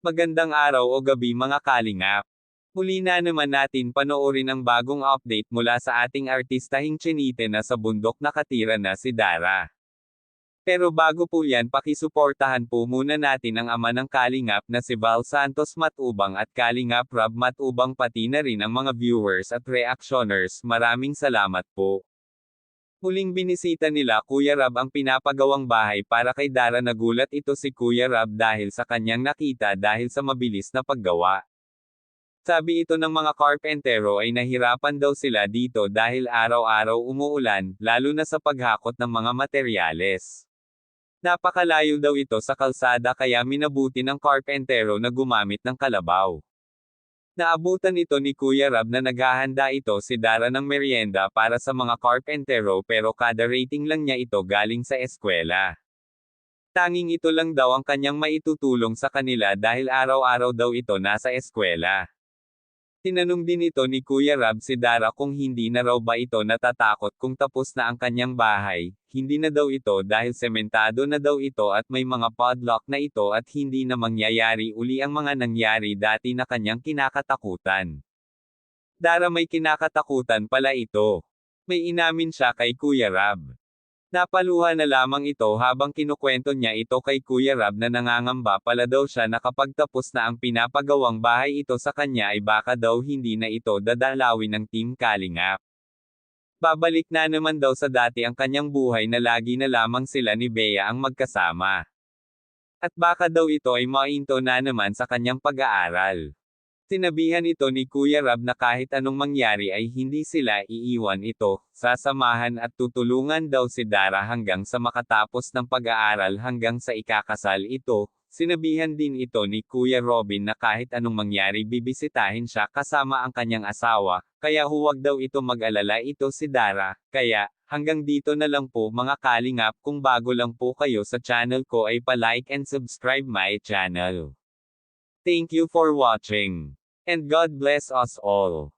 Magandang araw o gabi mga kalingap. Muli na naman natin panoorin ang bagong update mula sa ating artistahing Chinite na sa bundok nakatira na si Dara. Pero bago po yan pakisuportahan po muna natin ang ama ng Kalingap na si Val Santos Matubang at Kalingap Rob Matubang pati na rin ang mga viewers at reactioners. Maraming salamat po. Muling binisita nila Kuya Rob ang pinapagawang bahay para kay Dara. Nagulat ito si Kuya Rob dahil sa kanyang nakita dahil sa mabilis na paggawa. Sabi ito ng mga karpentero ay nahirapan daw sila dito dahil araw-araw umuulan, lalo na sa paghakot ng mga materyales. Napakalayo daw ito sa kalsada kaya minabuti ng karpentero na gumamit ng kalabaw. Naabutan ito ni Kuya Rob na naghahanda ito si Dara ng merienda para sa mga karpentero pero kada rating lang niya ito galing sa eskwela. Tanging ito lang daw ang kanyang maitutulong sa kanila dahil araw-araw daw ito nasa eskwela. Tinanong din ito ni Kuya Rob si Dara kung hindi na raw ba ito natatakot kung tapos na ang kanyang bahay. Hindi na daw ito dahil sementado na daw ito at may mga padlock na ito at hindi na mangyayari uli ang mga nangyari dati na kanyang kinakatakutan. Dara, may kinakatakutan pala ito. May inamin siya kay Kuya Rob. Napaluha na lamang ito habang kinukwento niya ito kay Kuya Rob na nangangamba pala daw siya na kapag tapos na ang pinapagawang bahay ito sa kanya ay baka daw hindi na ito dadalawin ng Team Kalingap. Babalik na naman daw sa dati ang kanyang buhay na lagi na lamang sila ni Bea ang magkasama. At baka daw ito ay mainto na naman sa kanyang pag-aaral. Sinabihan ito ni Kuya Rob na kahit anong mangyari ay hindi sila iiwan ito, sasamahan at tutulungan daw si Dara hanggang sa makatapos ng pag-aaral hanggang sa ikakasal ito. Sinabihan din ito ni Kuya Robin na kahit anong mangyari bibisitahin siya kasama ang kanyang asawa, kaya huwag daw ito mag-alala ito si Dara. Kaya, hanggang dito na lang po mga kalingap. Kung bago lang po kayo sa channel ko ay pa-like and subscribe my channel. Thank you for watching. And God bless us all.